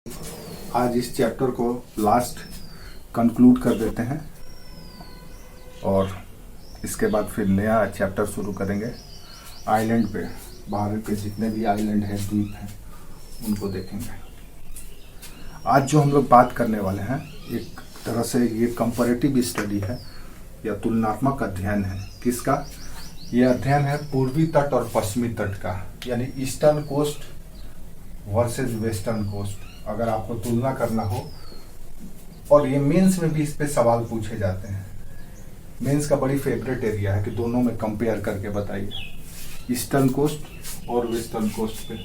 आज इस चैप्टर को लास्ट कंक्लूड कर देते हैं और इसके बाद फिर नया चैप्टर शुरू करेंगे। आइलैंड पे भारत के जितने भी आइलैंड हैं, द्वीप हैं, उनको देखेंगे। आज जो हम लोग बात करने वाले हैं, एक तरह से ये कंपैरेटिव स्टडी है या तुलनात्मक अध्ययन है। किसका? ये अध्ययन है पूर्वी तट और पश्चिमी तट का, यानी eastern coast versus western coast. अगर आपको तुलना करना हो, और ये मेंस में भी इस पे सवाल पूछे जाते हैं। मेंस का बड़ी फेवरेट एरिया है कि दोनों में कंपेयर करके बताइए, ईस्टर्न कोस्ट और वेस्टर्न कोस्ट पे,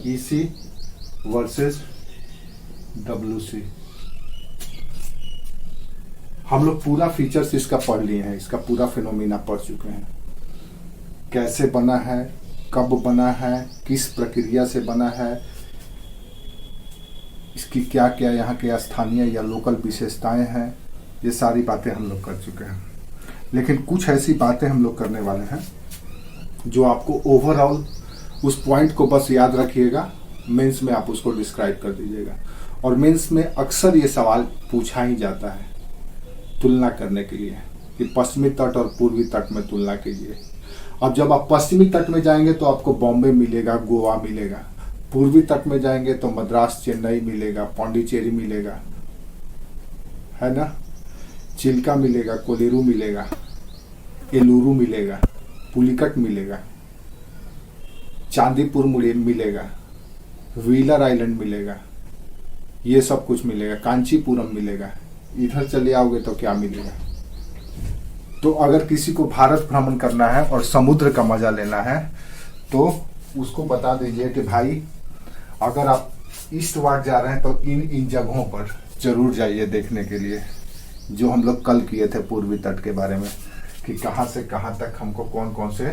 ईसी वर्सेस डब्ल्यूसी। हम लोग पूरा फीचर्स इसका पढ़ लिए हैं, इसका पूरा फिनोमिना पढ़ चुके हैं। कैसे बना है, कब बना है, किस प्रक्रिया से बना है, इसकी क्या क्या यहाँ के स्थानीय या लोकल विशेषताएं हैं, ये सारी बातें हम लोग कर चुके हैं। लेकिन कुछ ऐसी बातें हम लोग करने वाले हैं जो आपको ओवरऑल उस पॉइंट को बस याद रखिएगा, मेंस में आप उसको डिस्क्राइब कर दीजिएगा। और मेंस में अक्सर ये सवाल पूछा ही जाता है तुलना करने के लिए कि पश्चिमी तट और पूर्वी तट में तुलना कीजिए। अब जब आप पश्चिमी तट में जाएंगे तो आपको बॉम्बे मिलेगा, गोवा मिलेगा। पूर्वी तट में जाएंगे तो मद्रास, चेन्नई मिलेगा, पौंडीचेरी मिलेगा, है ना, चिल्का मिलेगा, कोलेरू मिलेगा, एलुरू मिलेगा, पुलिकट मिलेगा, चांदीपुर मिलेगा, व्हीलर आइलैंड मिलेगा, ये सब कुछ मिलेगा, कांचीपुरम मिलेगा। इधर चले आओगे तो क्या मिलेगा? तो अगर किसी को भारत भ्रमण करना है और समुद्र का मजा लेना है तो उसको बता दीजिए कि भाई अगर आप ईस्ट वार्ड जा रहे हैं तो इन जगहों पर जरूर जाइए देखने के लिए, जो हम लोग कल किए थे पूर्वी तट के बारे में, कि कहाँ से कहाँ तक हमको कौन कौन से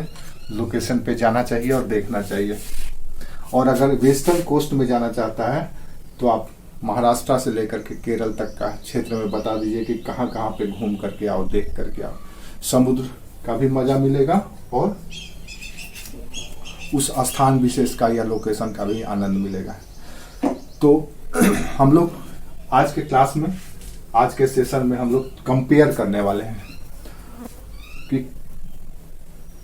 लोकेशन पे जाना चाहिए और देखना चाहिए। और अगर वेस्टर्न कोस्ट में जाना चाहता है तो आप महाराष्ट्र से लेकर के केरल तक का क्षेत्र में बता दीजिए कि कहाँ कहाँ पे घूम करके आओ, देख करके आओ। समुद्र का भी मजा मिलेगा और उस स्थान विशेष का या लोकेशन का भी आनंद मिलेगा। तो हम लोग आज के क्लास में, आज के सेशन में हम लोग कंपेयर करने वाले हैं कि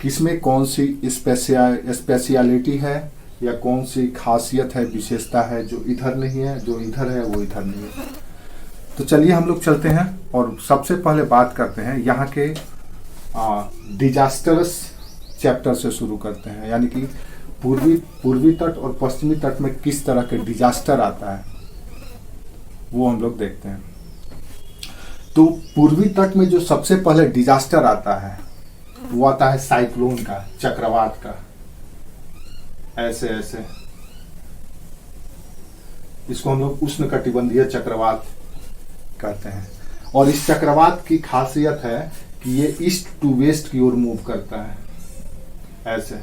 किसमें कौन सी स्पेशलिटी है या कौन सी खासियत है, विशेषता है जो इधर नहीं है, जो इधर है वो इधर नहीं है। तो चलिए हम लोग चलते हैं और सबसे पहले बात करते हैं यहाँ के डिजास्टर्स चैप्टर से शुरू करते हैं, यानी कि पूर्वी तट और पश्चिमी तट में किस तरह के डिजास्टर आता है वो हम लोग देखते हैं। तो पूर्वी तट में जो सबसे पहले डिजास्टर आता है वो आता है साइक्लोन का, चक्रवात का। ऐसे ऐसे इसको हम लोग उष्णकटिबंधीय चक्रवात कहते हैं। और इस चक्रवात की खासियत है कि ये ईस्ट टू वेस्ट की ओर मूव करता है, ऐसे।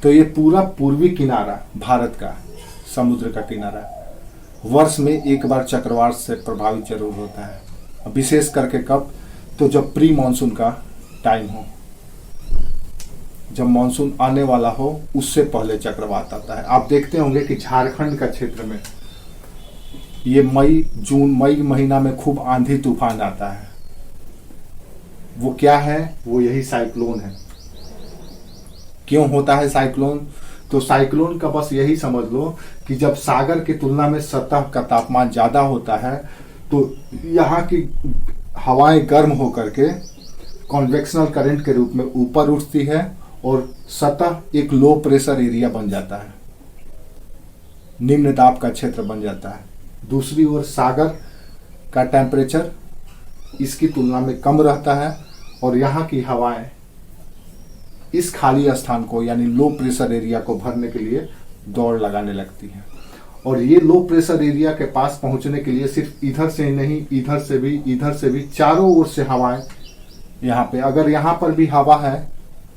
तो ये पूरा पूर्वी किनारा भारत का, समुद्र का किनारा, वर्ष में एक बार चक्रवात से प्रभावित जरूर होता है। विशेष करके कब? तो जब प्री मानसून का टाइम हो, जब मानसून आने वाला हो उससे पहले चक्रवात आता है। आप देखते होंगे कि झारखंड का क्षेत्र में ये मई महीना में खूब आंधी तूफान आता है। वो क्या है? वो यही साइक्लोन है। क्यों होता है साइक्लोन? तो साइक्लोन का बस यही समझ लो कि जब सागर की तुलना में सतह का तापमान ज्यादा होता है तो यहाँ की हवाएं गर्म होकर के कन्वेक्शनल करंट के रूप में ऊपर उठती है और सतह एक लो प्रेशर एरिया बन जाता है, निम्न दाब का क्षेत्र बन जाता है। दूसरी ओर सागर का टेम्परेचर इसकी तुलना में कम रहता है और यहाँ की हवाएं इस खाली स्थान को, यानी लो प्रेशर एरिया को भरने के लिए दौड़ लगाने लगती हैं। और ये लो प्रेशर एरिया के पास पहुंचने के लिए सिर्फ इधर से ही नहीं, इधर से भी चारों ओर से हवाएं यहाँ पे, अगर यहाँ पर भी हवा है,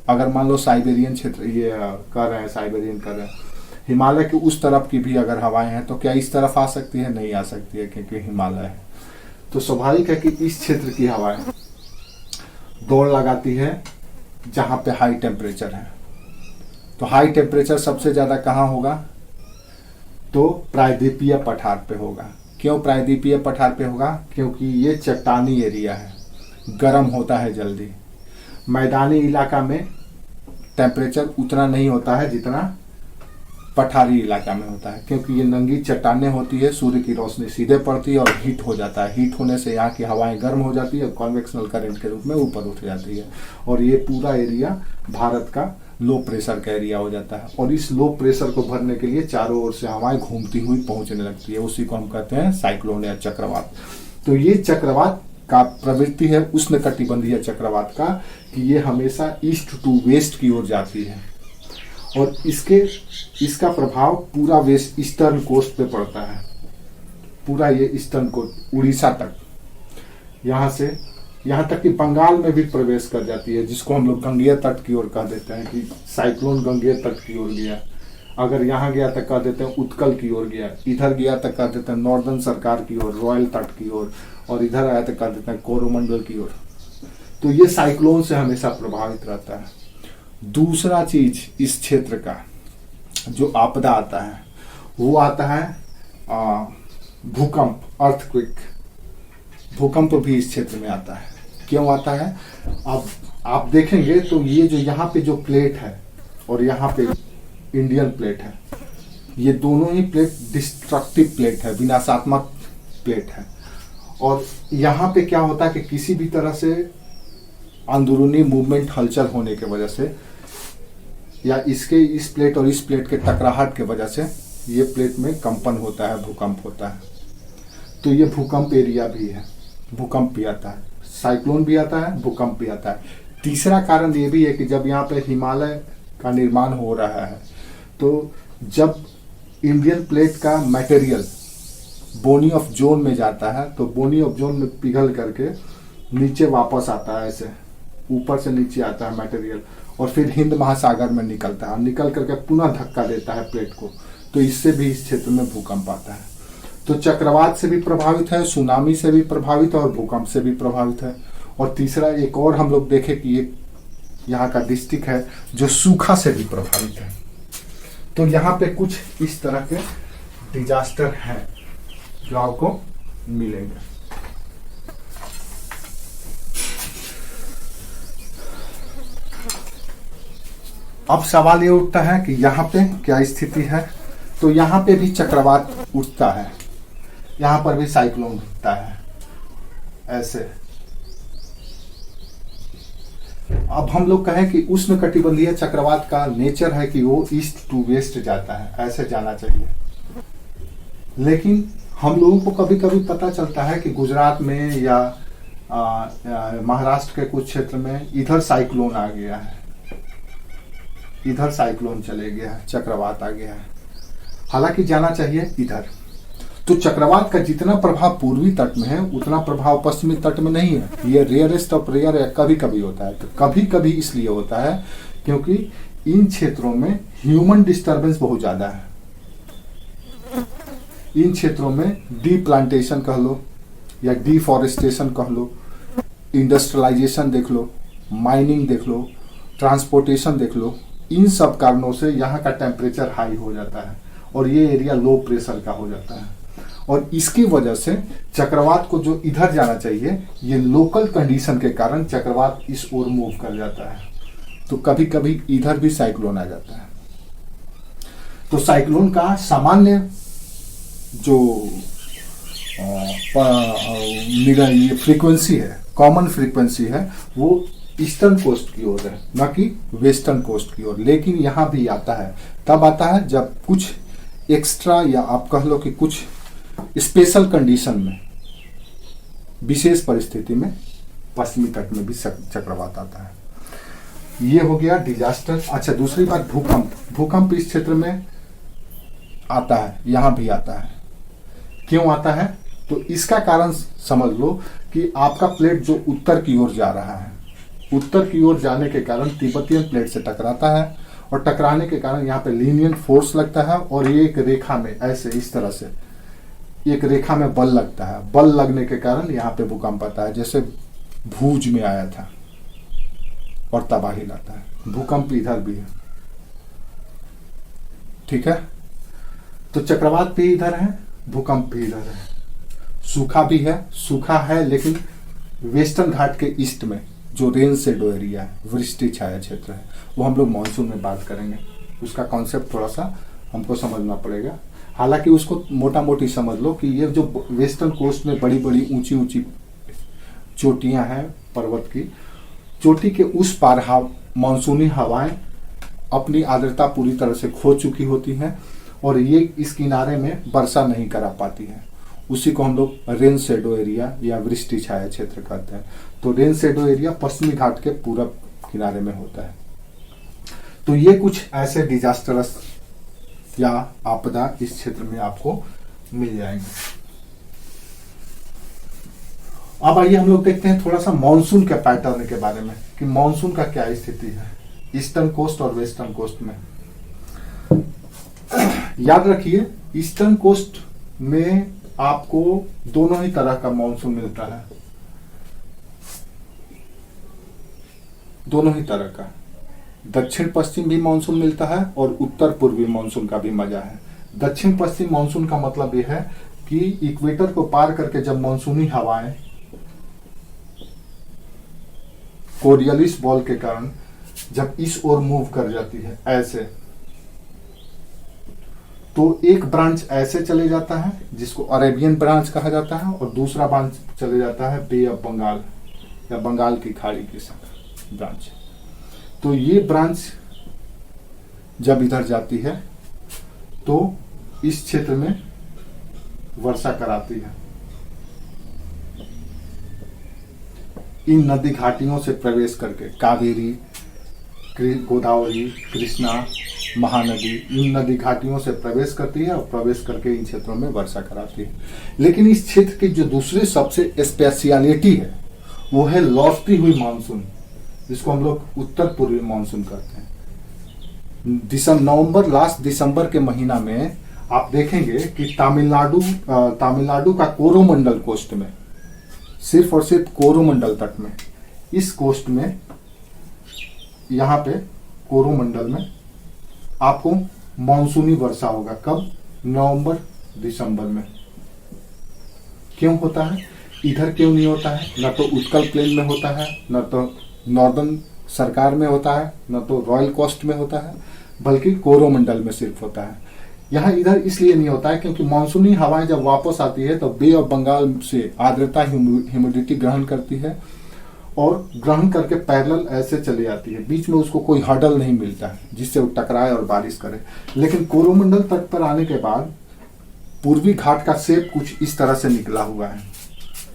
अगर मान लो साइबेरियन क्षेत्र ये कर रहे हैं, साइबेरियन कर रहे हैं, हिमालय के उस तरफ की भी अगर हवाएं हैं तो क्या इस तरफ आ सकती है? नहीं आ सकती है, क्योंकि हिमालय है। तो स्वाभाविक है कि इस क्षेत्र की हवाएं दौड़ लगाती है जहां पे हाई टेम्परेचर है। तो हाई टेम्परेचर सबसे ज़्यादा कहाँ होगा? तो प्रायद्वीपीय पठार पे होगा। क्यों प्रायद्वीपीय पठार पे होगा? क्योंकि ये चट्टानी एरिया है, गर्म होता है जल्दी। मैदानी इलाका में टेम्परेचर उतना नहीं होता है जितना पठारी इलाका में होता है, क्योंकि ये नंगी चट्टानें होती है, सूर्य की रोशनी सीधे पड़ती है और हीट हो जाता है। हीट होने से यहाँ की हवाएं गर्म हो जाती है और कॉन्वेक्शनल करंट के रूप में ऊपर उठ जाती है, और ये पूरा एरिया भारत का लो प्रेशर का एरिया हो जाता है। और इस लो प्रेशर को भरने के लिए चारों ओर से हवाएं घूमती हुई पहुंचने लगती है, उसी को हम कहते हैं साइक्लोन या चक्रवात। तो ये चक्रवात का प्रवृत्ति है उष्णकटिबंधीय चक्रवात का, कि ये हमेशा ईस्ट टू वेस्ट की ओर जाती है, और इसका प्रभाव पूरा वेस्ट ईस्टर्न कोस्ट पे पड़ता है, पूरा ये ईस्टर्न कोस्ट उड़ीसा तक, यहाँ तक कि बंगाल में भी प्रवेश कर जाती है, जिसको हम लोग गंगेय तट की ओर कह देते हैं कि साइक्लोन गंगेय तट की ओर गया। अगर यहाँ गया तो कह देते हैं उत्कल की ओर गया, इधर गया तो कह देते हैं नॉर्दर्न सरकार की ओर, रॉयल तट की ओर, और इधर आया तो कह देते हैं कोरोमंडल की ओर। तो ये साइक्लोन से हमेशा प्रभावित रहता है। दूसरा चीज इस क्षेत्र का जो आपदा आता है वो आता है भूकंप, अर्थक्वेक। भूकंप भी इस क्षेत्र में आता है। क्यों आता है? अब आप देखेंगे तो ये जो यहाँ पे जो प्लेट है और यहाँ पे इंडियन प्लेट है, ये दोनों ही प्लेट डिस्ट्रक्टिव प्लेट है, विनाशात्मक प्लेट है। और यहाँ पे क्या होता है कि किसी भी तरह से अंदरूनी मूवमेंट, हलचल होने की वजह से, या इसके इस प्लेट और इस प्लेट के टकराहट की वजह से ये प्लेट में कंपन होता है, भूकंप होता है। तो ये भूकंप एरिया भी है, भूकंप भी आता है, साइक्लोन भी आता है, भूकंप भी आता है। तीसरा कारण ये भी है कि जब यहाँ पे हिमालय का निर्माण हो रहा है, तो जब इंडियन प्लेट का मटेरियल बोनी ऑफ जोन में जाता है, तो बोनी ऑफ जोन में पिघल करके नीचे वापस आता है, ऐसे ऊपर से नीचे आता है मटेरियल, और फिर हिंद महासागर में निकलता है, निकल करके पुनः धक्का देता है प्लेट को। तो इससे भी इस क्षेत्र में भूकंप आता है। तो चक्रवात से भी प्रभावित है, सुनामी से भी प्रभावित है, और भूकंप से भी प्रभावित है। और तीसरा एक और हम लोग देखें कि ये यहाँ का डिस्ट्रिक्ट है जो सूखा से भी प्रभावित है। तो यहाँ पे कुछ इस तरह के डिजास्टर हैं जो आपको मिलेंगे। अब सवाल ये उठता है कि यहाँ पे क्या स्थिति है। तो यहाँ पे भी चक्रवात उठता है, यहाँ पर भी साइक्लोन उठता है ऐसे। अब हम लोग कहें कि उष्णकटिबंधीय चक्रवात का नेचर है कि वो ईस्ट टू वेस्ट जाता है, ऐसे जाना चाहिए। लेकिन हम लोगों को कभी कभी पता चलता है कि गुजरात में या महाराष्ट्र के कुछ क्षेत्र में इधर साइक्लोन आ गया है, इधर साइक्लोन चले गया है, चक्रवात आ गया है। हालांकि जाना चाहिए इधर। तो चक्रवात का जितना प्रभाव पूर्वी तट में है उतना प्रभाव पश्चिमी तट में नहीं है। ये रेयरेस्ट ऑफ रेयर है, कभी कभी होता है। तो कभी कभी इसलिए होता है क्योंकि इन क्षेत्रों में ह्यूमन डिस्टर्बेंस बहुत ज्यादा है। इन क्षेत्रों में डी प्लांटेशन कह लो या डिफॉरेस्टेशन कह लो, इंडस्ट्रियलाइजेशन देख लो, माइनिंग देख लो, ट्रांसपोर्टेशन देख लो, इन सब कारणों से यहाँ का टेम्परेचर हाई हो जाता है और ये एरिया लो प्रेशर का हो जाता है। और इसकी वजह से चक्रवात को जो इधर जाना चाहिए, ये लोकल कंडीशन के कारण चक्रवात इस ओर मूव कर जाता है। तो कभी कभी इधर भी साइक्लोन आ जाता है। तो साइक्लोन का सामान्य जो फ्रीक्वेंसी है, कॉमन फ्रीक्वेंसी है, वो ईस्टर्न कोस्ट की ओर है, न कि वेस्टर्न कोस्ट की ओर। लेकिन यहाँ भी आता है, तब आता है जब कुछ एक्स्ट्रा या आप कह लो कि कुछ स्पेशल कंडीशन में, विशेष परिस्थिति में पश्चिमी तट में भी चक्रवात आता है। ये हो गया डिजास्टर। अच्छा, दूसरी बात भूकंप। भूकंप इस क्षेत्र में आता है, यहाँ भी आता है। क्यों आता है? तो इसका कारण समझ लो कि आपका प्लेट जो उत्तर की ओर जा रहा है, उत्तर की ओर जाने के कारण तिब्बतियन प्लेट से टकराता है और टकराने के कारण यहाँ पे लीनियंट फोर्स लगता है और ये एक रेखा में ऐसे इस तरह से एक रेखा में बल लगता है। बल लगने के कारण यहाँ पे भूकंप आता है, जैसे भूज में आया था और तबाही लाता है। भूकंप इधर भी है, ठीक है। तो चक्रवात भी इधर है, भूकंप भी इधर है, सूखा भी है, सूखा है लेकिन वेस्टर्न घाट के ईस्ट में जो रेन शेडो एरिया है, वृष्टि छाया क्षेत्र है, वो हम लोग मानसून में बात करेंगे। उसका कॉन्सेप्ट थोड़ा सा हमको समझना पड़ेगा। हालांकि उसको मोटा मोटी समझ लो कि ये जो वेस्टर्न कोस्ट में बड़ी बड़ी ऊंची ऊंची चोटियां हैं, पर्वत की चोटी के उस पार मानसूनी हवाएं अपनी आर्द्रता पूरी तरह से खो चुकी होती हैं और ये इस किनारे में वर्षा नहीं करा पाती है। उसी को हम लोग रेन शेडो एरिया या वृष्टि छाया क्षेत्र कहते हैं। तो रेन शेडो एरिया पश्चिमी घाट के पूरब किनारे में होता है। तो ये कुछ ऐसे डिजास्टरस या आपदा इस क्षेत्र में आपको मिल जाएंगे। अब आइए हम लोग देखते हैं थोड़ा सा मॉनसून के पैटर्न के बारे में कि मॉनसून का क्या स्थिति है ईस्टर्न कोस्ट और वेस्टर्न कोस्ट में। याद रखिए ईस्टर्न कोस्ट में आपको दोनों ही तरह का मॉनसून मिलता है, दोनों ही तरह का। दक्षिण पश्चिम भी मानसून मिलता है और उत्तर पूर्वी मानसून का भी मजा है। दक्षिण पश्चिम मानसून का मतलब यह है कि इक्वेटर को पार करके जब मानसूनी हवाएं कोरियलिस बॉल के कारण जब इस ओर मूव कर जाती है ऐसे, तो एक ब्रांच ऐसे चले जाता है जिसको अरेबियन ब्रांच कहा जाता है और दूसरा ब्रांच चले जाता है बे ऑफ बंगाल या बंगाल की खाड़ी की ब्रांच। तो ये ब्रांच जब इधर जाती है तो इस क्षेत्र में वर्षा कराती है। इन नदी घाटियों से प्रवेश करके कावेरी, गोदावरी, कृष्णा, महानदी, इन नदी घाटियों से प्रवेश करती है और प्रवेश करके इन क्षेत्रों में वर्षा कराती है। लेकिन इस क्षेत्र की जो दूसरी सबसे स्पेशलिटी है वो है लौटती हुई मानसून, जिसको हम लोग उत्तर पूर्वी मानसून कहते हैं। नवंबर लास्ट दिसंबर के महीना में आप देखेंगे कि तमिलनाडु का कोरोमंडल कोस्ट में, सिर्फ और सिर्फ कोरोमंडल तट में, इस कोस्ट में, यहाँ पे कोरोमंडल में आपको मानसूनी वर्षा होगा। कब? नवंबर दिसंबर में। क्यों होता है? इधर क्यों नहीं होता है? न तो उत्कल प्लेन में होता है, न तो नॉर्दर्न सरकार में होता है, न तो रॉयल कोस्ट में होता है, बल्कि कोरोमंडल में सिर्फ होता है। यहाँ इधर इसलिए नहीं होता है क्योंकि मानसूनी हवाएं जब वापस आती है तो बे ऑफ बंगाल से आर्द्रता ह्यूमिडिटी ग्रहण करती है और ग्रहण करके पैरेलल ऐसे चली जाती है। बीच में उसको कोई हर्डल नहीं मिलता है जिससे वो टकराए और बारिश करे। लेकिन कोरोमंडल तट पर आने के बाद पूर्वी घाट का शेप कुछ इस तरह से निकला हुआ है,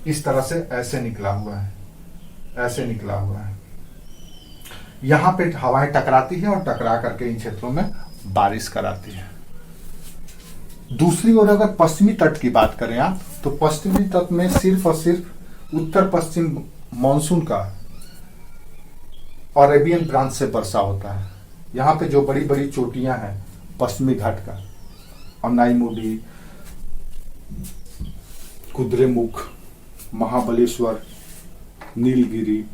इस तरह से ऐसे निकला हुआ है, ऐसे निकला हुआ है। यहाँ पे हवाएं टकराती है और टकरा करके इन क्षेत्रों में बारिश कराती है। दूसरी ओर अगर पश्चिमी तट की बात करें आप, तो पश्चिमी तट में सिर्फ और सिर्फ उत्तर पश्चिम मानसून का अरेबियन ब्रांच से वर्षा होता है। यहाँ पे जो बड़ी बड़ी चोटियां हैं पश्चिमी घाट का, अनाईमुडी, कुद्रेमुख, महाबलेश्वर, नीलगिरी,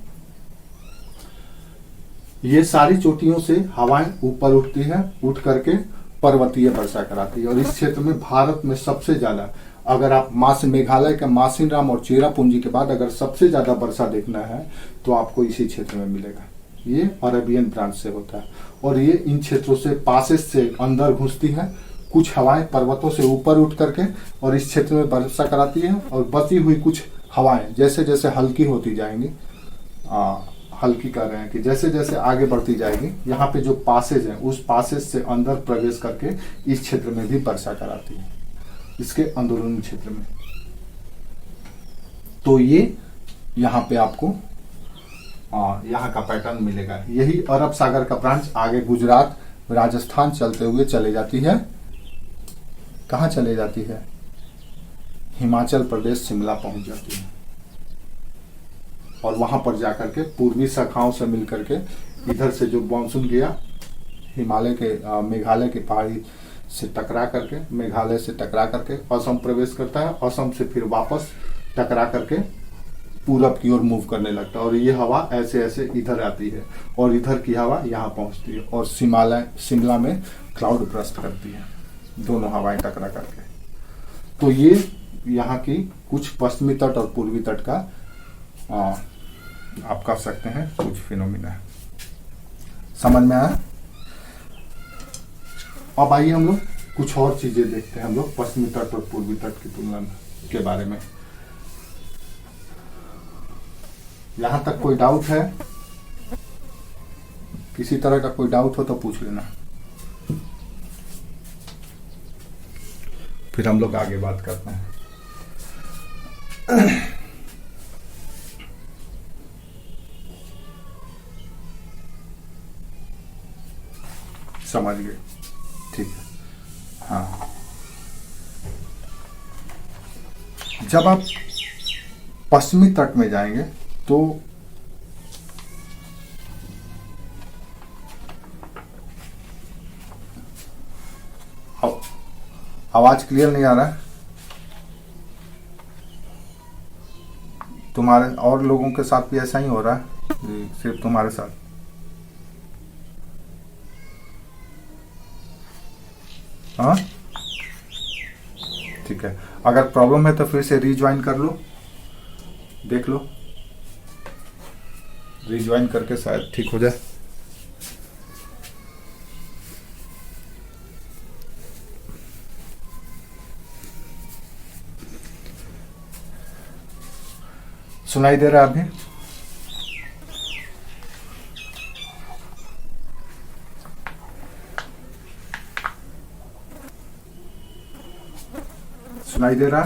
ये सारी चोटियों से हवाएं ऊपर उठती है, उठ करके पर्वतीय वर्षा कराती है। और इस क्षेत्र में भारत में सबसे ज्यादा, अगर आप मेघालय के मासिनराम और चेरापूंजी के बाद अगर सबसे ज्यादा वर्षा देखना है तो आपको इसी क्षेत्र में मिलेगा। ये अरेबियन ब्रांच से होता है और ये इन क्षेत्रों से पासेस से अंदर घुसती है। कुछ हवाएं पर्वतों से ऊपर उठ करके और इस क्षेत्र में वर्षा कराती है और बची हुई कुछ हवाएं जैसे जैसे हल्की होती जाएंगी, हल्की कर रहे हैं कि जैसे जैसे आगे बढ़ती जाएगी, यहाँ पे जो पासेज हैं उस पासेज से अंदर प्रवेश करके इस क्षेत्र में भी वर्षा कराती है, इसके अंदरूनी क्षेत्र में। तो ये यहाँ पे आपको यहाँ का पैटर्न मिलेगा। यही अरब सागर का ब्रांच आगे गुजरात, राजस्थान चलते हुए चले जाती है। कहाँ चले जाती है? हिमाचल प्रदेश, शिमला पहुंच जाती है और वहां पर जाकर के पूर्वी शाखाओं से मिलकर के इधर से जो मानसून गया हिमालय के मेघालय की पहाड़ी से टकरा करके, मेघालय से टकरा करके असम प्रवेश करता है। असम से फिर वापस टकरा करके पूरब की ओर मूव करने लगता है और ये हवा ऐसे ऐसे इधर आती है और इधर की हवा यहाँ पहुंचती है और शिमला में क्लाउड ब्रस्ट करती है। दोनों हवाएं टकरा करके। तो ये यहाँ की कुछ पश्चिमी तट और पूर्वी तट का आप कह सकते हैं कुछ फिनोमिना है। समझ में आया? अब आइए हम लोग कुछ और चीजें देखते हैं, हम लोग पश्चिमी तट और पूर्वी तट की तुलना के बारे में। यहां तक कोई डाउट है? किसी तरह का कोई डाउट हो तो पूछ लेना, फिर हम लोग आगे बात करते हैं। समझ गए? ठीक है। हाँ, जब आप पश्चिमी तट में जाएंगे तो आवाज क्लियर नहीं आ रहा है? तुम्हारे और लोगों के साथ भी ऐसा ही हो रहा है? सिर्फ तुम्हारे साथ? हाँ, ठीक है। अगर प्रॉब्लम है तो फिर से रीज्वाइन कर लो, देख लो, रीज्वाइन करके शायद ठीक हो जाए। सुनाई दे रहा है अभी? सुनाई दे रहा?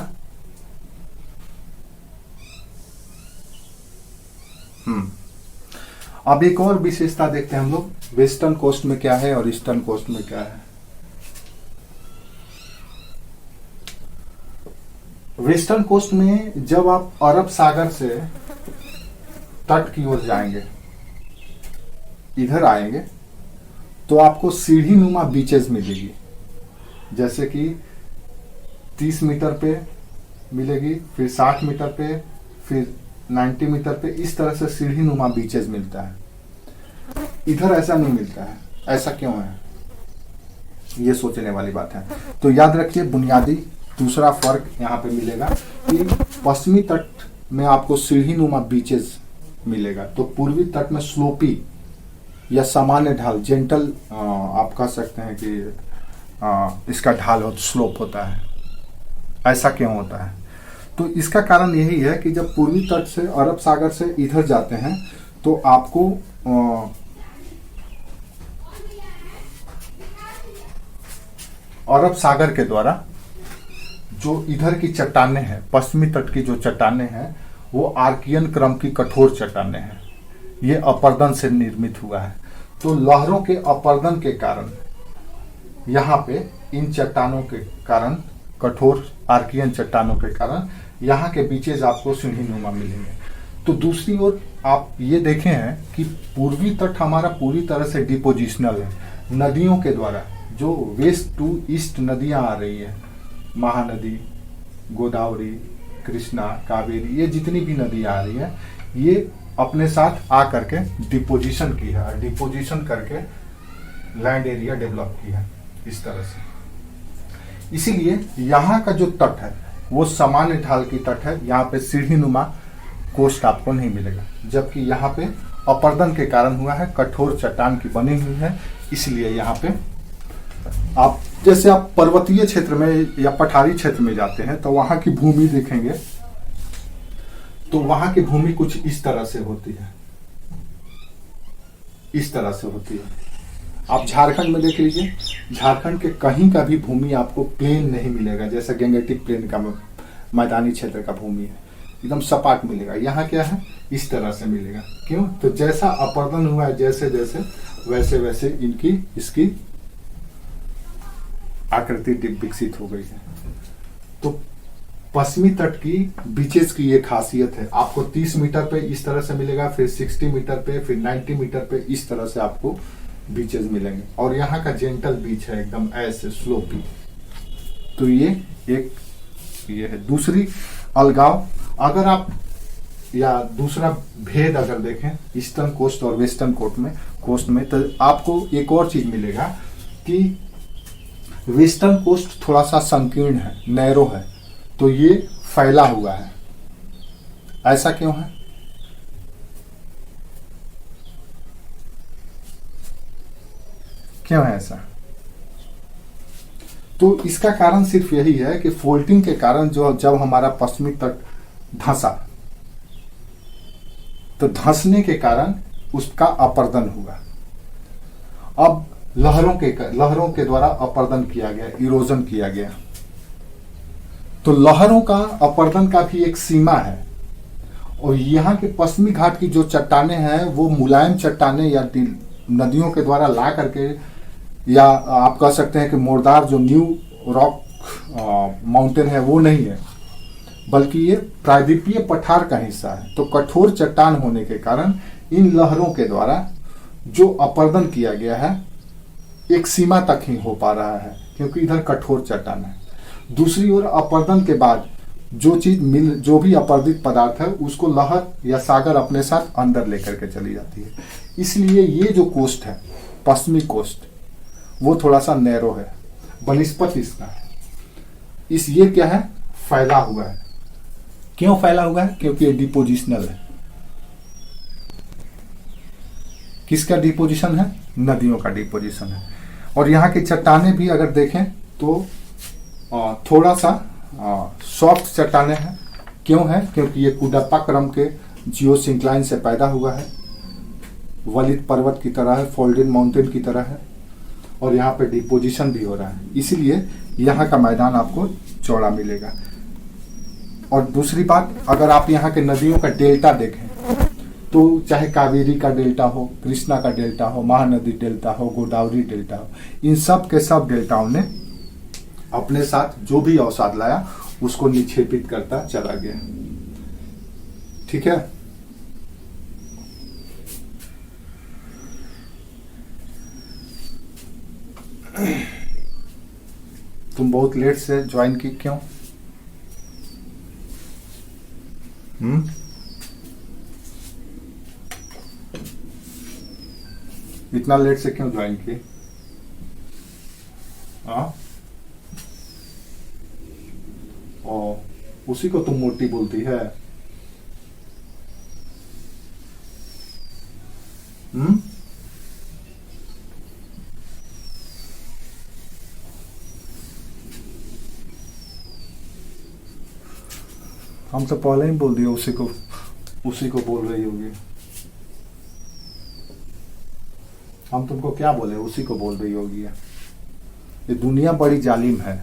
अब एक और विशेषता देखते हैं हम लोग, वेस्टर्न कोस्ट में क्या है और ईस्टर्न कोस्ट में क्या है। वेस्टर्न कोस्ट में जब आप अरब सागर से तट की ओर जाएंगे, इधर आएंगे, तो आपको सीढ़ी नुमा बीचेस मिलेगी। जैसे कि 30 मीटर पे मिलेगी, फिर 60 मीटर पे, फिर 90 मीटर पे, इस तरह से सीढ़ी नुमा बीचेस मिलता है। इधर ऐसा नहीं मिलता है। ऐसा क्यों है? ये सोचने वाली बात है। तो याद रखिए, बुनियादी दूसरा फर्क यहाँ पे मिलेगा कि पश्चिमी तट में आपको सीढ़ी नुमा बीचेस मिलेगा, तो पूर्वी तट में स्लोपी या सामान्य ढाल, जेंटल आप कह सकते हैं कि इसका ढाल हो, स्लोप होता है। ऐसा क्यों होता है? तो इसका कारण यही है कि जब पूर्वी तट से अरब सागर से इधर जाते हैं तो आपको अरब सागर के द्वारा जो इधर की चट्टानें हैं, पश्चिमी तट की जो चट्टानें हैं, वो आर्कियन क्रम की कठोर चट्टानें हैं। ये अपर्दन से निर्मित हुआ है। तो लहरों के अपर्दन के कारण यहाँ पे इन चट्टानों के कारण, कठोर आर्कियन चट्टानों के कारण यहाँ के बीचेज आपको सीढ़ी नुमा मिलेंगे। तो दूसरी ओर आप ये देखे हैं कि पूर्वी तट हमारा पूरी तरह से डिपोजिशनल है। नदियों के द्वारा जो वेस्ट टू ईस्ट नदियां आ रही है, महानदी, गोदावरी, कृष्णा, कावेरी, ये जितनी भी नदी आ रही है, ये अपने साथ आ करके डिपोजिशन की है, डिपोजिशन करके लैंड एरिया डेवलप किया इस तरह से। इसीलिए यहाँ का जो तट है वो सामान्य ढाल की तट है। यहाँ पे सीढ़ी नुमा कोस्ट आपको नहीं मिलेगा, जबकि यहाँ पे अपर्दन के कारण हुआ है, कठोर चट्टान की बनी हुई है। इसलिए यहाँ पे आप जैसे आप पर्वतीय क्षेत्र में या पठारी क्षेत्र में जाते हैं तो वहां की भूमि देखेंगे तो वहां की भूमि कुछ इस तरह से होती है, इस तरह से होती है। आप झारखंड में देख लीजिए, झारखंड के कहीं का भी भूमि आपको प्लेन नहीं मिलेगा, जैसे गैंगेटिक प्लेन का मैदानी क्षेत्र का भूमि है, एकदम सपाट मिलेगा। यहाँ क्या है, इस तरह से मिलेगा। क्यों? तो जैसा अपर्दन हुआ है, जैसे जैसे वैसे वैसे इनकी इसकी आकृति विकसित हो गई है। तो पश्चिमी तट की बीचेस की ये खासियत है, आपको 30 मीटर पे इस तरह से मिलेगा, फिर 60 मीटर पे, फिर 90 मीटर पे इस तरह से आपको बीचेस मिलेंगे। और यहाँ का जेंटल बीच है, एकदम ऐसे स्लोपी। तो ये एक ये है। दूसरी अलगाव, अगर आप या दूसरा भेद अगर देखें ईस्टर्न कोस्ट और वेस्टर्न कोस्ट में तो आपको एक और चीज मिलेगा कि वेस्टर्न कोस्ट थोड़ा सा संकीर्ण है, नैरो है, तो ये फैला हुआ है। ऐसा क्यों है? क्यों है ऐसा? तो इसका कारण सिर्फ यही है कि फोल्डिंग के कारण जो जब हमारा पश्चिमी तट धंसा, तो धंसने के कारण उसका अपर्दन हुआ। अब लहरों के द्वारा अपर्दन किया गया, इरोजन किया गया। तो लहरों का अपर्दन का भी एक सीमा है। और यहाँ के पश्चिमी घाट की जो चट्टानें हैं वो मुलायम चट्टानें या नदियों के द्वारा ला करके, या आप कह सकते हैं कि मोरदार जो न्यू रॉक माउंटेन है वो नहीं है, बल्कि ये प्रायद्वीपीय पठार का हिस्सा है। तो कठोर चट्टान होने के कारण इन लहरों के द्वारा जो अपर्दन किया गया है एक सीमा तक ही हो पा रहा है, क्योंकि इधर कठोर चट्टान है। दूसरी ओर अपर्दन के बाद जो भी अपर्दित पदार्थ है उसको लहर या सागर अपने साथ अंदर लेकर के चली जाती है। इसलिए ये जो कोस्ट है, पश्चिमी कोस्ट, वो थोड़ा सा नैरो है, बनस्पत इसका है। ये क्या है? फैला हुआ है। क्यों फैला हुआ है? क्योंकि ये डिपोजिशनल है। किसका डिपोजिशन है? नदियों का डिपोजिशन है। और यहाँ की चट्टानें भी अगर देखें तो थोड़ा सा सॉफ्ट चट्टानें हैं। क्यों है? क्योंकि ये कुडप्पा क्रम के जियोसिंक्लाइन से पैदा हुआ है, वलित पर्वत की तरह है, फोल्डेड माउंटेन की तरह है, और यहाँ पे डिपोजिशन भी हो रहा है, इसीलिए यहाँ का मैदान आपको चौड़ा मिलेगा। और दूसरी बात, अगर आप यहाँ के नदियों का डेल्टा देखें तो चाहे कावेरी का डेल्टा हो, कृष्णा का डेल्टा हो, महानदी डेल्टा हो, गोदावरी डेल्टा हो, इन सब के सब डेल्टाओं ने अपने साथ जो भी अवसाद लाया उसको निक्षेपित करता चला गया। ठीक है। तुम बहुत लेट से ज्वाइन की, क्यों? इतना लेट से क्यों ज्वाइन की? उसी को तुम मोटी बोलती है। हम तो पहले ही बोल दिए उसी को बोल रही होगी। हम तुमको क्या बोले? उसी को बोल रही होगी। ये दुनिया बड़ी जालिम है,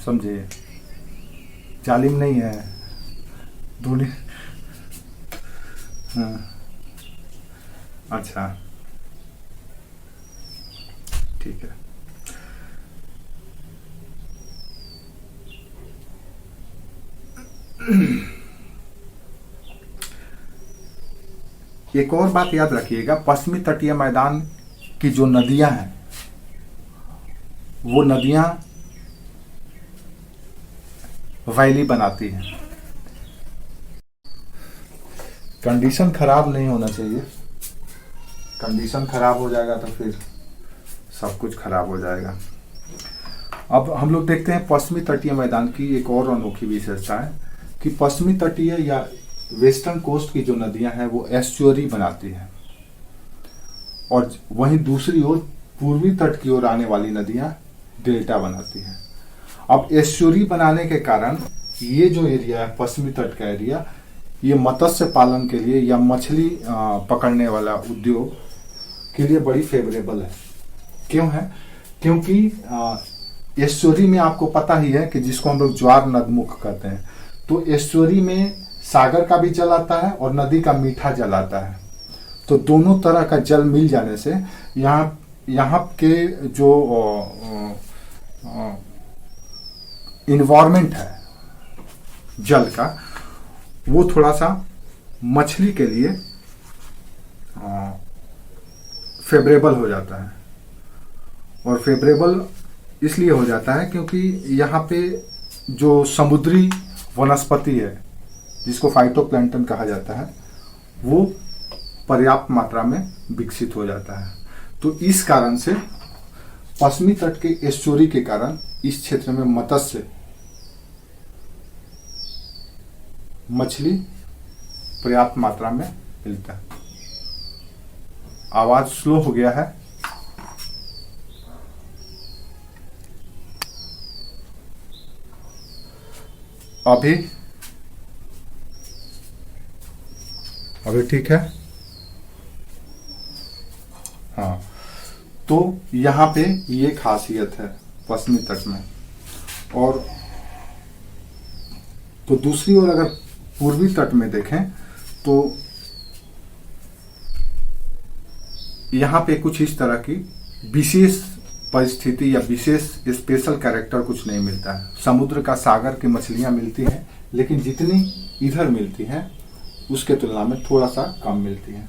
समझे? जालिम नहीं है दुनिया। हाँ, अच्छा ठीक है। एक और बात याद रखिएगा, पश्चिमी तटीय मैदान की जो नदियां हैं वो नदियां वैली बनाती हैं। कंडीशन खराब नहीं होना चाहिए, कंडीशन खराब हो जाएगा तो फिर सब कुछ खराब हो जाएगा। अब हम लोग देखते हैं पश्चिमी तटीय मैदान की एक और अनोखी विशेषता है कि पश्चिमी तटीय या वेस्टर्न कोस्ट की जो नदियां हैं वो एस्चुअरी बनाती हैं, और वहीं दूसरी ओर पूर्वी तट की ओर आने वाली नदियां डेल्टा बनाती हैं। अब एस्चुअरी बनाने के कारण ये जो एरिया है, पश्चिमी तट का एरिया, ये मत्स्य पालन के लिए या मछली पकड़ने वाला उद्योग के लिए बड़ी फेवरेबल है। क्यों है? क्योंकि एस्चुअरी में आपको पता ही है कि जिसको हम लोग ज्वार नदमुख कहते हैं, तो एस्चुअरी में सागर का भी जल आता है और नदी का मीठा जल आता है। तो दोनों तरह का जल मिल जाने से यहाँ के जो इन्वायरमेंट है जल का, वो थोड़ा सा मछली के लिए फेवरेबल हो जाता है। और फेवरेबल इसलिए हो जाता है क्योंकि यहाँ पे जो समुद्री वनस्पति है जिसको फाइटोप्लैंक्टन कहा जाता है वो पर्याप्त मात्रा में विकसित हो जाता है। तो इस कारण से पश्चिमी तट के एस्चुरी के कारण इस क्षेत्र में मत्स्य मछली पर्याप्त मात्रा में मिलता है। आवाज स्लो हो गया है। अभी ठीक है। हाँ, तो यहाँ पे ये खासियत है पश्चिमी तट में। और तो दूसरी ओर अगर पूर्वी तट में देखें तो यहाँ पे कुछ इस तरह की विशेष परिस्थिति या विशेष स्पेशल कैरेक्टर कुछ नहीं मिलता है। समुद्र का सागर की मछलियां मिलती हैं, लेकिन जितनी इधर मिलती हैं उसके तुलना में थोड़ा सा कम मिलती हैं।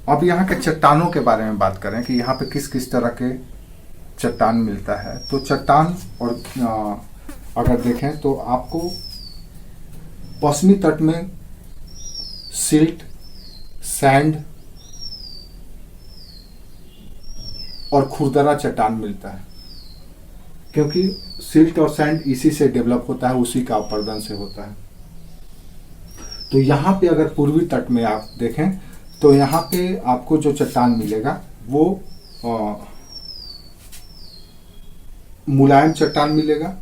अब यहाँ के चट्टानों के बारे में बात करें कि यहाँ पे किस किस तरह के चट्टान मिलता है। तो चट्टान और अगर देखें तो आपको पश्चिमी तट में सिल्ट, सैंड और खुरदरा चट्टान मिलता है, क्योंकि सिल्ट और सैंड इसी से डेवलप होता है, उसी का अपर्दन से होता है। तो यहाँ पे अगर पूर्वी तट में आप देखें तो यहाँ पे आपको जो चट्टान मिलेगा वो मुलायम चट्टान मिलेगा,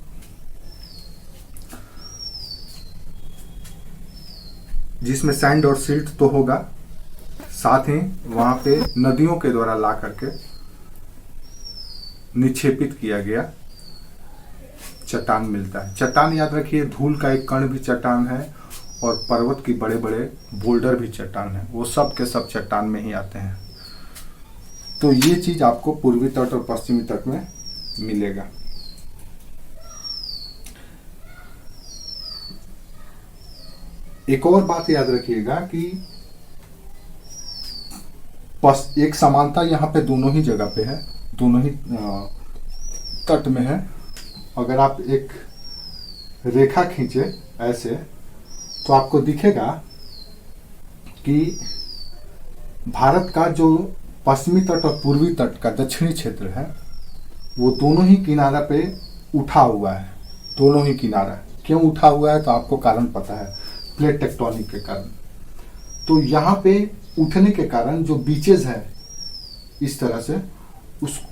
जिसमें सैंड और सिल्ट तो होगा, साथ ही वहां पे नदियों के द्वारा ला करके निक्षेपित किया गया चट्टान मिलता है। चट्टान याद रखिए, धूल का एक कण भी चट्टान है और पर्वत की बड़े बड़े बोल्डर भी चट्टान है, वो सब के सब चट्टान में ही आते हैं। तो ये चीज आपको पूर्वी तट और पश्चिमी तट में मिलेगा। एक और बात याद रखिएगा कि एक समानता यहाँ पे दोनों ही जगह पे है, दोनों ही तट में है। अगर आप एक रेखा खींचे ऐसे तो आपको दिखेगा कि भारत का जो पश्चिमी तट और पूर्वी तट का दक्षिणी क्षेत्र है वो दोनों ही किनारा पे उठा हुआ है। दोनों ही किनारा क्यों उठा हुआ है तो आपको कारण पता है, प्लेट टेक्टोनिक के कारण। तो यहाँ पे उठने के कारण जो बीचेज है इस तरह से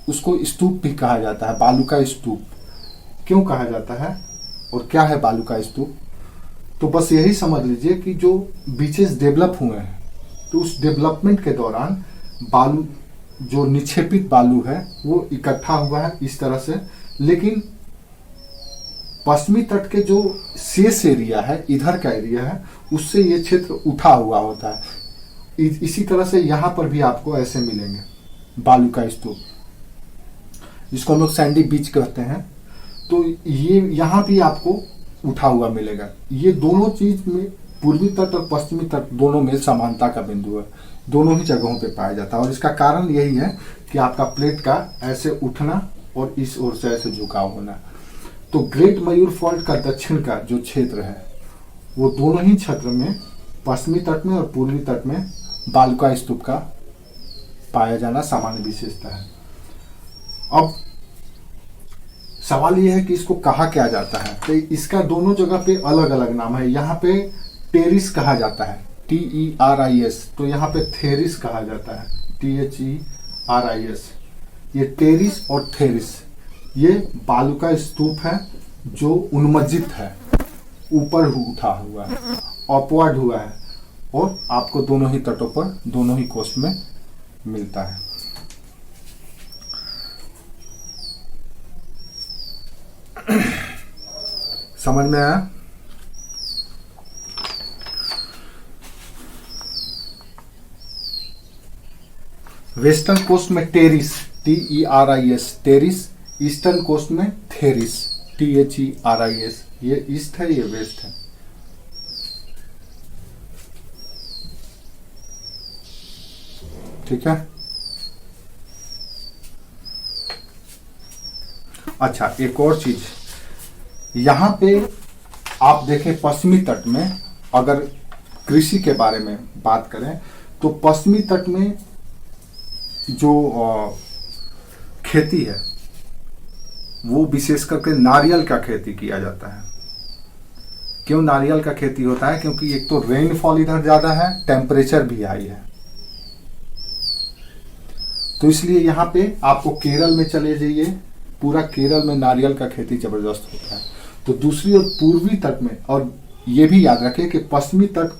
उसको स्तूप भी कहा जाता है, बालू का स्तूप। क्यों कहा जाता है और क्या है बालू का स्तूप? तो बस यही समझ लीजिए कि जो बीचेस डेवलप हुए हैं तो उस डेवलपमेंट के दौरान बालू, जो निक्षेपित बालू है वो इकट्ठा हुआ है इस तरह से। लेकिन पश्चिमी तट के जो शेष एरिया है, इधर का एरिया है, उससे ये क्षेत्र उठा हुआ होता है। इसी तरह से यहाँ पर भी आपको ऐसे मिलेंगे बालू का स्तूप, जिसको हम लोग सैंडी बीच कहते हैं। तो ये यहाँ भी आपको उठा हुआ मिलेगा। ये दोनों चीज में पूर्वी तट और पश्चिमी तट दोनों में समानता का बिंदु है, दोनों ही जगहों पे पाया जाता है। और इसका कारण यही है कि आपका प्लेट का ऐसे उठना और इस ओर से ऐसे झुकाव होना। तो ग्रेट मयूर फॉल्ट का दक्षिण का जो क्षेत्र है वो दोनों ही क्षेत्र में, पश्चिमी तट में और पूर्वी तट में, बालू का स्तूप का पाया जाना सामान्य विशेषता है। अब सवाल यह है कि इसको कहा क्या जाता है। तो इसका दोनों जगह पे अलग अलग नाम है। यहाँ पे टेरिस कहा जाता है, TERIS। तो यहाँ पे थेरिस कहा जाता है, THERIS। ये टेरिस और थेरिस ये बालू का स्तूप है जो उन्मज्जित है, ऊपर उठा हुआ है, अपवर्ड हुआ है, और आपको दोनों ही तटों पर, दोनों ही कोस्ट में मिलता है। समझ में आया? वेस्टर्न कोस्ट में टेरिस, TERIS टेरिस, ईस्टर्न कोस्ट में थेरिस, THERIS। ये ईस्ट है, ये वेस्ट है। ठीक है। अच्छा, एक और चीज, यहां पे आप देखें पश्चिमी तट में अगर कृषि के बारे में बात करें तो पश्चिमी तट में जो खेती है वो विशेष करके नारियल का खेती किया जाता है। क्यों नारियल का खेती होता है? क्योंकि एक तो रेनफॉल इधर ज्यादा है, टेम्परेचर भी हाई है, तो इसलिए यहाँ पे आपको केरल में चले जाइए, पूरा केरल में नारियल का खेती जबरदस्त होता है। तो दूसरी ओर पूर्वी तट में, और ये भी याद रखें कि पश्चिमी तट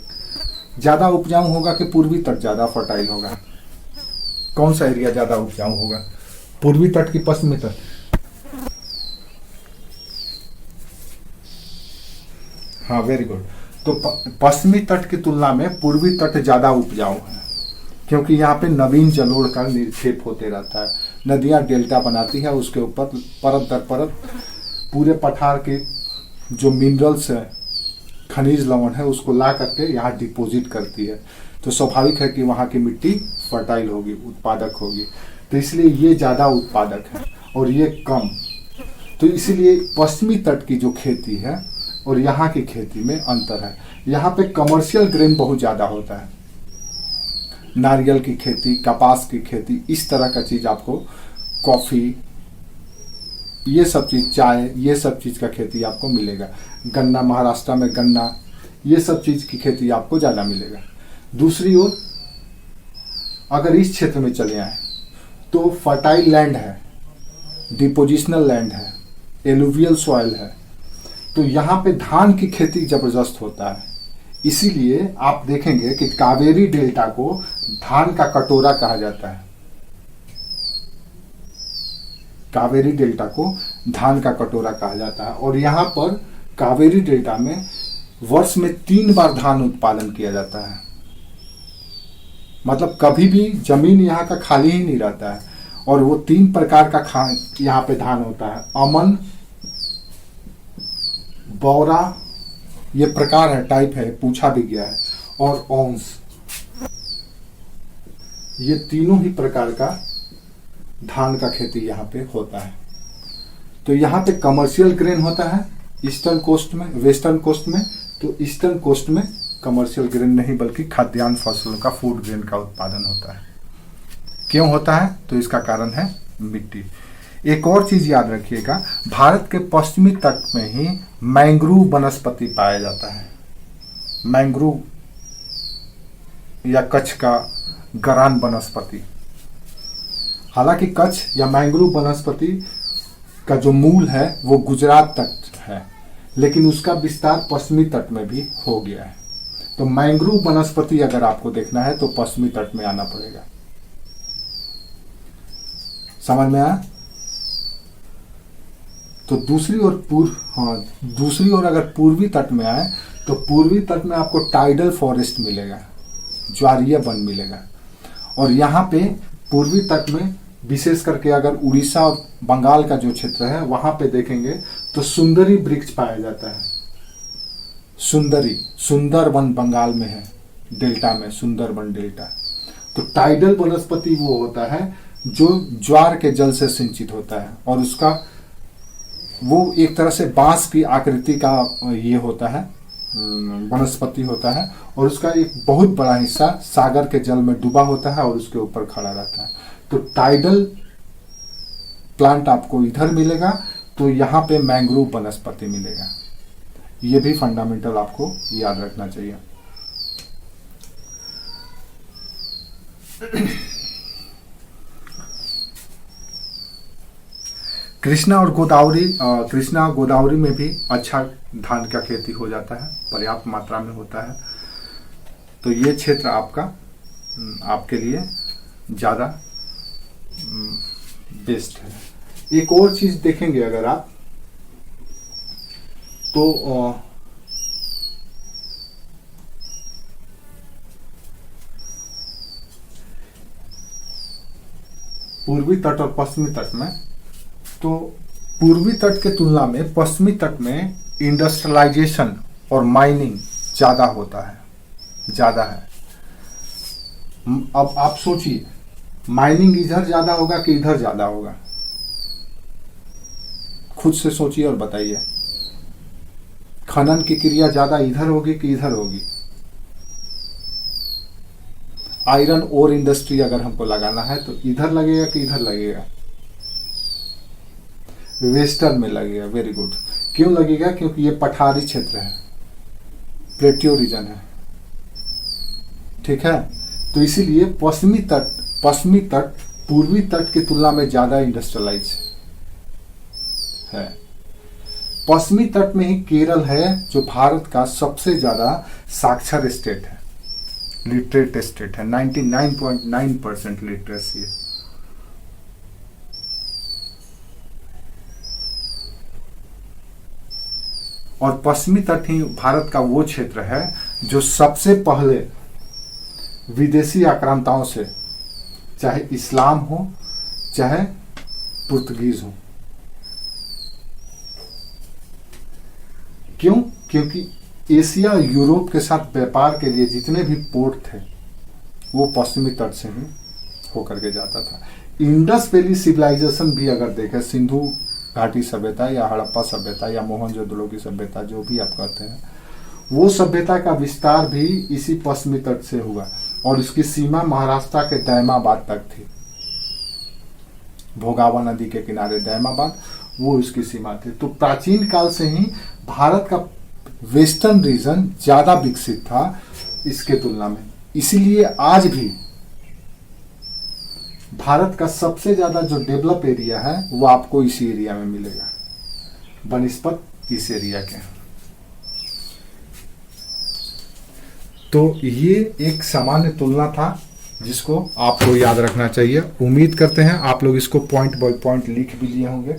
ज्यादा उपजाऊ होगा कि पूर्वी तट ज्यादा फर्टाइल होगा? कौन सा एरिया ज्यादा उपजाऊ होगा, पूर्वी तट की पश्चिमी तट? हाँ, वेरी गुड। तो पश्चिमी तट की तुलना में पूर्वी तट ज्यादा उपजाऊ है, क्योंकि यहाँ पे नवीन जलोढ़ का निक्षेप होते रहता है, नदियां डेल्टा बनाती है, उसके ऊपर परत दर परत पूरे पठार के जो मिनरल्स है, खनिज लवण है, उसको ला करके यहाँ डिपोजिट करती है। तो स्वाभाविक है कि वहाँ की मिट्टी फर्टाइल होगी, उत्पादक होगी, तो इसलिए ये ज़्यादा उत्पादक है और ये कम। तो इसलिए पश्चिमी तट की जो खेती है और यहाँ की खेती में अंतर है। यहाँ पे कमर्शियल ग्रेन बहुत ज़्यादा होता है, नारियल की खेती, कपास की खेती, इस तरह का चीज़ आपको, कॉफ़ी, ये सब चीज़, चाय, ये सब चीज़ का खेती आपको मिलेगा। गन्ना, महाराष्ट्र में गन्ना, ये सब चीज़ की खेती आपको ज़्यादा मिलेगा। दूसरी ओर अगर इस क्षेत्र में चले आए तो फर्टाइल लैंड है, डिपोजिशनल लैंड है, एलुवियल सॉइल है, तो यहाँ पे धान की खेती जबरदस्त होता है। इसीलिए आप देखेंगे कि कावेरी डेल्टा को धान का कटोरा कहा जाता है। कावेरी डेल्टा को धान का कटोरा कहा जाता है, और यहाँ पर कावेरी डेल्टा में वर्ष में 3 बार धान उत्पादन किया जाता है। मतलब कभी भी जमीन यहाँ का खाली ही नहीं रहता है, और वो 3 प्रकार का यहाँ पे धान होता है। अमन, बौरा, ये प्रकार है, टाइप है, पूछा भी गया है, और औंस, ये तीनों ही प्रकार का धान का खेती यहाँ पे होता है। तो यहाँ पे कमर्शियल ग्रेन होता है ईस्टर्न कोस्ट में, वेस्टर्न कोस्ट में। तो ईस्टर्न कोस्ट में कमर्शियल ग्रेन नहीं बल्कि खाद्यान्न फसलों का, फूड ग्रेन का उत्पादन होता है। क्यों होता है? तो इसका कारण है मिट्टी। एक और चीज याद रखिएगा, भारत के पश्चिमी तट में ही मैंग्रोव वनस्पति पाया जाता है। मैंग्रोव या कच्छ का गरान वनस्पति। हालांकि कच्छ या मैंग्रोव वनस्पति का जो मूल है वो गुजरात तट है, लेकिन उसका विस्तार पश्चिमी तट में भी हो गया है। तो मैंग्रोव वनस्पति अगर आपको देखना है तो पश्चिमी तट में आना पड़ेगा। समझ में आया? तो दूसरी ओर अगर पूर्वी तट में आए तो पूर्वी तट में आपको टाइडल फॉरेस्ट मिलेगा, ज्वारीय वन मिलेगा। और यहाँ पे पूर्वी तट में विशेष करके अगर उड़ीसा और बंगाल का जो क्षेत्र है वहां पे देखेंगे तो सुंदरी वृक्ष पाया जाता है। सुंदरी, सुंदर वन बंगाल में है, डेल्टा में, सुंदर वन डेल्टा। तो टाइडल वनस्पति वो होता है जो ज्वार के जल से सिंचित होता है, और उसका वो एक तरह से बांस की आकृति का ये होता है, वनस्पति होता है, और उसका एक बहुत बड़ा हिस्सा सागर के जल में डूबा होता है और उसके ऊपर खड़ा रहता है। तो टाइडल प्लांट आपको इधर मिलेगा, तो यहाँ पे मैंग्रोव वनस्पति मिलेगा। ये भी फंडामेंटल आपको याद रखना चाहिए। कृष्णा और गोदावरी में भी अच्छा धान का खेती हो जाता है, पर्याप्त मात्रा में होता है। तो ये क्षेत्र आपके लिए ज़्यादा बेस्ट है। एक और चीज़ देखेंगे अगर आप तो पूर्वी तट और पश्चिमी तट में, तो पूर्वी तट के तुलना में पश्चिमी तट में इंडस्ट्रियलाइजेशन और माइनिंग ज़्यादा होता है, ज़्यादा है। अब आप सोचिए, माइनिंग इधर ज़्यादा होगा कि इधर ज़्यादा होगा? खुद से सोचिए और बताइए। खनन की क्रिया ज्यादा इधर होगी कि इधर होगी? आयरन ओर इंडस्ट्री अगर हमको लगाना है तो इधर लगेगा कि इधर लगेगा? वेस्टर्न में लगेगा। Very good. क्यों लगेगा? क्योंकि ये पठारी क्षेत्र है, प्लेटियो रीजन है, ठीक है। तो इसीलिए पश्चिमी तट पूर्वी तट की तुलना में ज्यादा इंडस्ट्रियलाइज है। पश्चिमी तट में ही केरल है जो भारत का सबसे ज्यादा साक्षर स्टेट है, लिटरेट स्टेट है। 99.9% लिटरेसी है। और पश्चिमी तट ही भारत का वो क्षेत्र है जो सबसे पहले विदेशी आक्रांताओं से, चाहे इस्लाम हो चाहे पुर्तगीज हो, क्यों? क्योंकि एशिया यूरोप के साथ व्यापार के लिए जितने भी पोर्ट थे वो पश्चिमी तट से ही होकर के जाता था। इंडस वैली सिविलाइजेशन भी अगर देखें, सिंधु घाटी सभ्यता या हड़प्पा सभ्यता या मोहनजोदड़ो की सभ्यता, जो भी आप कहते हैं, वो सभ्यता का विस्तार भी इसी पश्चिमी तट से हुआ और इसकी सीमा महाराष्ट्र के दैमाबाद तक थी। भोगावा नदी के किनारे दैमाबाद, वो इसकी सीमा थी। तो प्राचीन काल से ही भारत का वेस्टर्न रीजन ज्यादा विकसित था इसके तुलना में। इसीलिए आज भी भारत का सबसे ज्यादा जो डेवलप एरिया है वो आपको इसी एरिया में मिलेगा, बनिस्पत इस एरिया के। तो ये एक सामान्य तुलना था जिसको आपको याद रखना चाहिए। उम्मीद करते हैं आप लोग इसको पॉइंट बाय पॉइंट लिख भी लिए होंगे,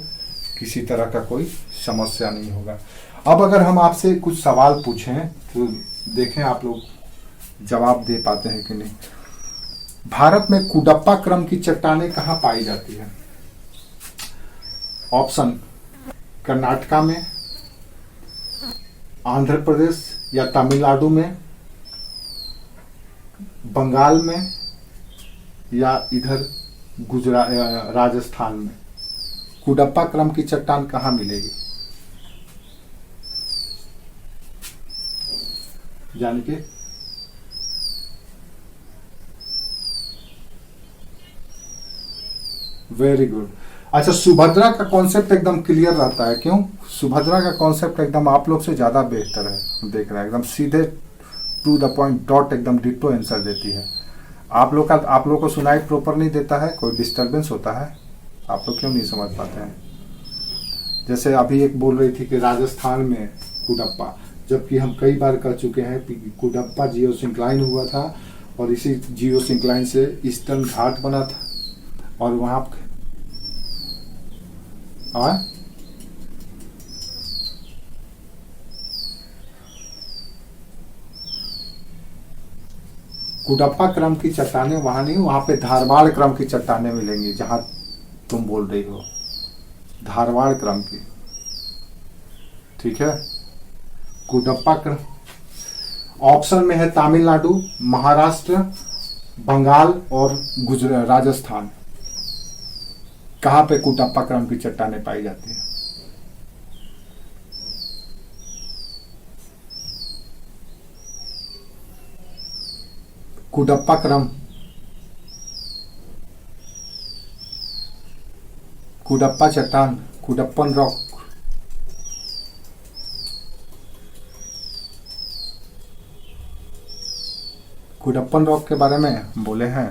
किसी तरह का कोई समस्या नहीं होगा। अब अगर हम आपसे कुछ सवाल पूछें तो देखें आप लोग जवाब दे पाते हैं कि नहीं। भारत में कुडप्पा क्रम की चट्टानें कहाँ पाई जाती है? ऑप्शन: कर्नाटका में, आंध्र प्रदेश या तमिलनाडु में, बंगाल में या इधर गुजरात राजस्थान में। कुडप्पा क्रम की चट्टान कहाँ मिलेगी? यानी कि वेरी गुड। अच्छा, सुभद्रा का कॉन्सेप्ट एकदम क्लियर रहता है। क्यों? सुभद्रा का कॉन्सेप्ट एकदम आप लोग से ज्यादा बेहतर है, हम देख रहे हैं, एकदम सीधे टू द पॉइंट, डॉट एकदम डिट्टो आंसर देती है। आप लोग को सुनाई प्रॉपर नहीं देता है, कोई डिस्टरबेंस होता है, आप लोग क्यों नहीं समझ पाते हैं? जैसे अभी एक बोल रही थी कि राजस्थान में कुडप्पा, जबकि हम कई बार कह चुके हैं कि कुडप्पा जियो सिंक्लाइन हुआ था और इसी जियो सिंक्लाइन से ईस्टर्न घाट बना था और वहां कुडप्पा क्रम की चट्टानें वहां नहीं, वहां पे धारवाड़ क्रम की चट्टानें मिलेंगी, जहां तुम बोल रही हो, धारवाड़ क्रम की, ठीक है। कुडप्पा क्रम ऑप्शन में है तमिलनाडु, महाराष्ट्र, बंगाल और गुजरात, राजस्थान। कहां पे कुडप्पा क्रम की चट्टानें पाई जाती है? कुडप्पा क्रम, कुडप्पा चट्टान, कुडप्पन रॉक। कुडप्पन रॉक के बारे में बोले हैं